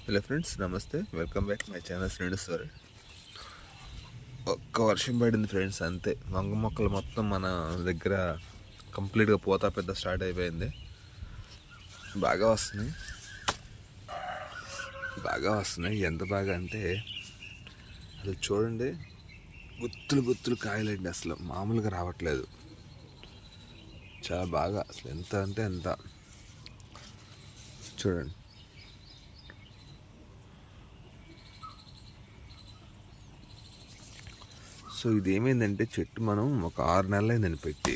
Hello friends, నమస్తే. Welcome back my channel Srinivas sir. ఒక్క వర్షం పడింది ఫ్రెండ్స్, అంతే. వంగ మొక్కలు మొత్తం మన దగ్గర కంప్లీట్గా పూత పెద్ద స్టార్ట్ అయిపోయింది. బాగా వస్తున్నాయి. ఎంత బాగా అంటే అసలు చూడండి, గుత్తులు కాయలండి. అసలు మామూలుగా రావట్లేదు. చాలా బాగా, అసలు ఎంత అంటే ఎంత. చూడండి, సో ఇది ఏమైందంటే చెట్టు మనం ఒక 6 నెలలు అయిందని పెట్టి,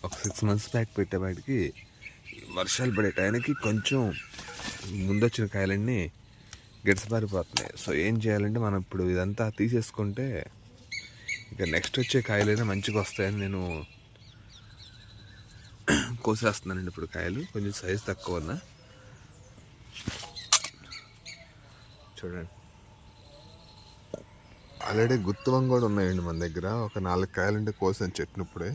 ఒక 6 months బ్యాక్ పెట్టేవాడికి వర్షాలు పడే టైంకి కొంచెం ముందొచ్చిన కాయలన్నీ గిడసబారిపోతున్నాయి. సో ఏం చేయాలంటే మనం ఇప్పుడు ఇదంతా తీసేసుకుంటే ఇక నెక్స్ట్ వచ్చే కాయలైనా మంచిగా వస్తాయని నేను కోసేస్తున్నానండి. ఇప్పుడు కాయలు కొంచెం సైజు తక్కువ ఉన్నా. చూడండి, ఆల్రెడీ గుత్తువం కూడా ఉన్నాయండి మన దగ్గర. ఒక 4 కాయలుంటే కోసాను చెట్టును ఇప్పుడే.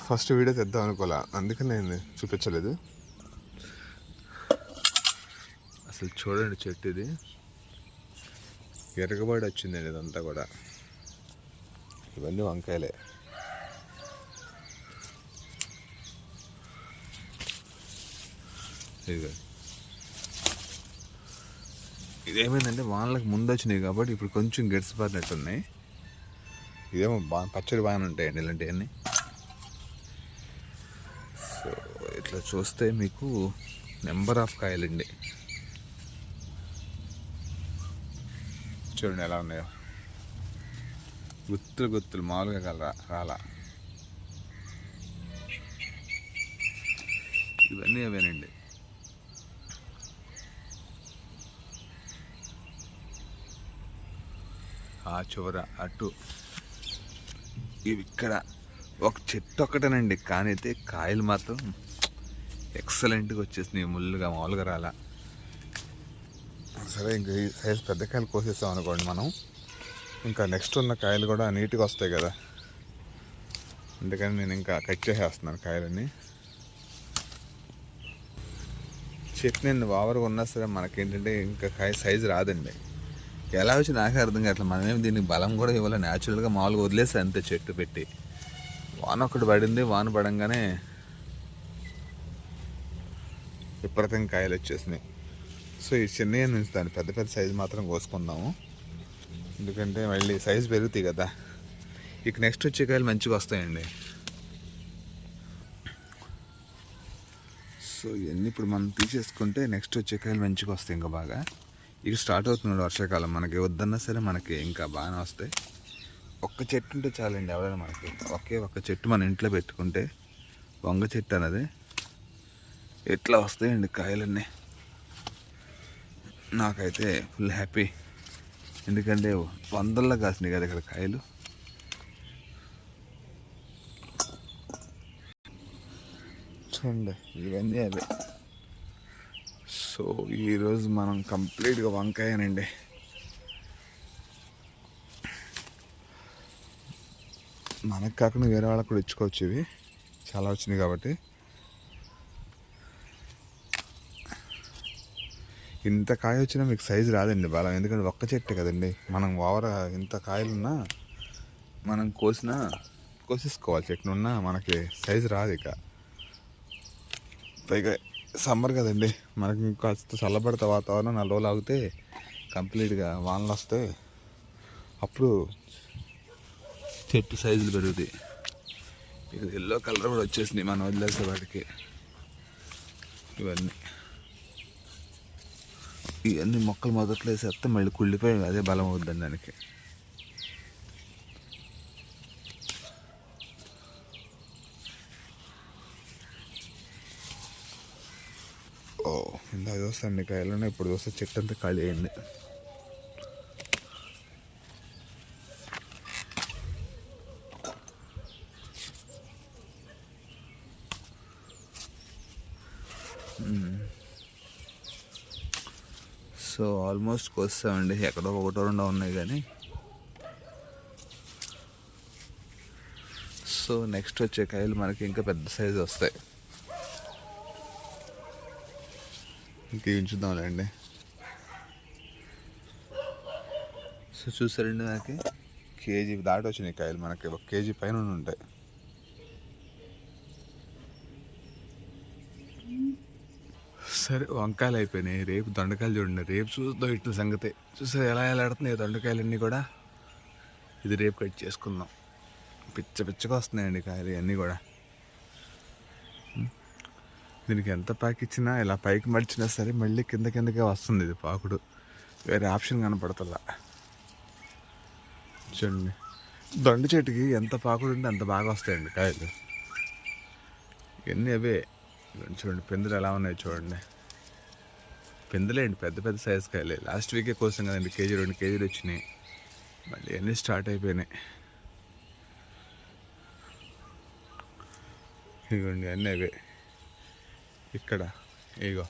ఫస్ట్ వీడియో తెద్దాం అనుకోలే, అందుకని నేను చూపించలేదు. అసలు చూడండి, చెట్టు ఇది ఎరగబడి వచ్చిందండి. ఇదంతా కూడా ఇవన్నీ వంకాయలే. ఇదేమైందంటే వానలకు ముందు వచ్చినాయి కాబట్టి ఇప్పుడు కొంచెం గడిచిపారినట్టున్నాయి. ఇదేమో పచ్చడి బాగానే ఉంటాయండి ఇలాంటివన్నీ. సో ఇట్లా చూస్తే మీకు నెంబర్ ఆఫ్ కాయలండి. చూడండి ఎలా ఉన్నాయో, గుత్తులు మామూలుగా రాలా. ఇవన్నీ అవేనండి. ఆ చివర అటు ఇవి ఇక్కడ ఒక చెట్టు ఒక్కటేనండి, కానీ అయితే కాయలు మాత్రం ఎక్సలెంట్గా వచ్చేసినాయి. ముళ్ళుగా మామూలుగా రాలా. సరే, ఇంక ఈ సైజు పెద్ద కాయలు కోసేస్తాం అనుకోండి మనం, ఇంకా నెక్స్ట్ ఉన్న కాయలు కూడా నీట్గా వస్తాయి కదా. అందుకని నేను ఇంకా కట్ చేసేస్తున్నాను కాయలన్నీ. చెట్టు నేను ఓవర్గా ఉన్నా సరే మనకేంటంటే ఇంకా కాయ సైజు రాదండి. ఎలా వచ్చి నాకే అర్థం కావట్లేదు. మనమేమి దీనికి బలం కూడా ఇవ్వాలి, న్యాచురల్గా మామూలుగా వదిలేసి అంతే చెట్టు పెట్టి. వాన ఒకటి పడింది, వాన పడంగానే విపరీతంగా కాయలు వచ్చేసినాయి. సో ఈ చిన్నవి నుంచి దాన్ని పెద్ద సైజు మాత్రం కోసుకుందాము, ఎందుకంటే మళ్ళీ సైజు పెరుగుతాయి కదా. ఇక నెక్స్ట్ వచ్చే కాయలు మంచిగా వస్తాయండి. సో ఇవన్నీ ఇప్పుడు మనం తీసేసుకుంటే నెక్స్ట్ వచ్చే కాయలు మంచిగా వస్తాయి. ఇంకా బాగా ఇక స్టార్ట్ అవుతున్నాడు వర్షాకాలం. మనకి వద్దన్నా సరే మనకి ఇంకా బాగానే వస్తాయి. ఒక్క చెట్టు ఉంటే చాలండి ఎవరైనా మనకి. ఒక్క చెట్టు మన ఇంట్లో పెట్టుకుంటే, వంగ చెట్టు అన్నది ఎట్లా వస్తాయండి కాయలన్నీ. నాకైతే ఫుల్ హ్యాపీ, ఎందుకంటే వందల్లో కాసినాయి కదా ఇక్కడ కాయలు. చూడండి, ఇవన్నీ అవే. సో ఈరోజు మనం కంప్లీట్గా వంకాయనండి. మనకు కాకుండా వేరే వాళ్ళకు కూడా ఇచ్చుకోవచ్చు. ఇవి చాలా వచ్చినాయి కాబట్టి. ఇంత కాయ వచ్చినా మీకు సైజు రాదండి బలం, ఎందుకంటే ఒక్క చెట్టే కదండి. మనం ఇంత కాయలున్నా మనం కోసేసుకోవాలి. చెట్టునున్నా మనకి సైజు రాదు. ఇక పైగా సమ్మర్ కదండి, మనకి కాస్త చల్లబడతా వాతావరణం 4 రోజులు ఆగితే కంప్లీట్గా వానలు వస్తే అప్పుడు చెట్టు సైజులు పెరుగుతాయి. ఇది ఎల్లో కలర్ కూడా వచ్చేసినాయి మనం వదిలేసే వాటికి. ఇవన్నీ మొక్కలు మొదట్లో వేసేస్తే మళ్ళీ కుళ్ళిపోయి అదే బలం అవుద్దండి దానికి. ఇందాక చూస్తాను కాయలు, ఇప్పుడు చూస్తే చెట్టు అంతా ఖాళీ అయింది. సో ఆల్మోస్ట్ కోస్తామండి. ఎక్కడో 1-2 ఉన్నాయి కానీ. సో నెక్స్ట్ వచ్చే కాయలు మనకి ఇంకా పెద్ద సైజు వస్తాయి. ఇంక ఉంచుదాంలేండి. సో చూసారండి, నాకు కేజీ దాటి వచ్చినాయి కాయలు. మనకి 1 కేజీ పైన ఉంటాయి. సరే, వంకాయలు అయిపోయినాయి. రేపు దొండకాయలు చూడండి. రేపు చూద్దాం ఇట్ల సంగతి. చూసారు ఎలా ఆడుతున్నాయి దొండకాయలన్నీ కూడా. ఇది రేపు కట్ చేసుకుందాం. పిచ్చగా వస్తున్నాయండి కాయలు ఇవన్నీ కూడా. దీనికి ఎంత ప్యాక్ ఇచ్చినా ఇలా పైకి మడిచినా సరే మళ్ళీ కిందకే వస్తుంది ఇది పాకుడు. వేరే ఆప్షన్ కనపడుతుందా. చూడండి, దొండ చెట్టుకి ఎంత పాకుడు ఉంటే అంత బాగా వస్తాయండి కాయలు. ఇవన్నీ అవే. చూడండి పిందెలు ఎలా ఉన్నాయి చూడండి. పిందెలేండి, పెద్ద సైజు కాయలే. లాస్ట్ వీకే కోసం కదండి, 1 కేజీ 2 కేజీలు వచ్చినాయి. మళ్ళీ అన్నీ స్టార్ట్ అయిపోయినాయి. ఇదిగోండి అన్నీ అవే. ఇక్కడ ఇగో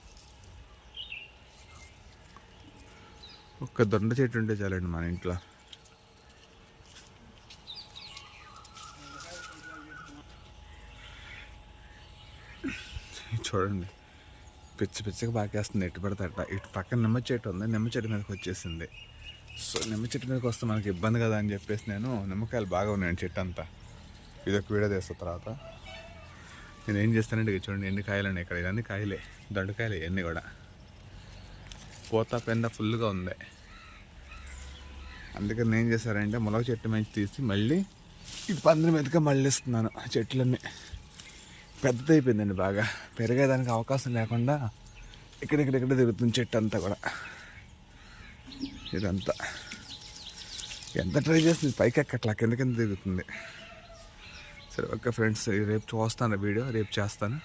ఒక్క దొండ చెట్టు ఉంటే చాలండి మన ఇంట్లో. చూడండి పిచ్చగా పాకేస్తుంది. ఎటు పడితే అట్ట. ఇటు పక్కన నిమ్మ చెట్టు ఉంది, నిమ్మ చెట్టు మీదకి వచ్చేసింది. సో నిమ్మ చెట్టు మీదకి వస్తే మనకి ఇబ్బంది కదా అని చెప్పేసి నేను నిమ్మకాయలు బాగా ఉన్నాయండి చెట్టు అంతా. ఇదొక వీడియో తీస్తా తర్వాత. నేను ఏం చేస్తానంటే చూడండి ఎన్ని కాయలు ఉన్నాయి ఇక్కడ. ఇవన్నీ కాయలే, దొండకాయలే ఇవన్నీ కూడా. పూత పెండ ఫుల్గా ఉంది. అందుకని నేను చేశానంటే ములగ చెట్టు మంచి తీసి మళ్ళీ ఇటు పందిరి మీదగా మళ్ళీ ఇస్తున్నాను. చెట్లన్నీ పెద్దది అయిపోయిందండి, బాగా పెరిగేదానికి అవకాశం లేకుండా ఇక్కడ తిరుగుతుంది చెట్టు అంతా కూడా. ఇదంతా ఎంత ట్రై చేస్తుంది పైకి ఎక్కట్లా, కింద తిరుగుతుంది. సరే ఓకే ఫ్రెండ్స్, రేపు చూస్తాను వీడియో, రేపు చేస్తాను.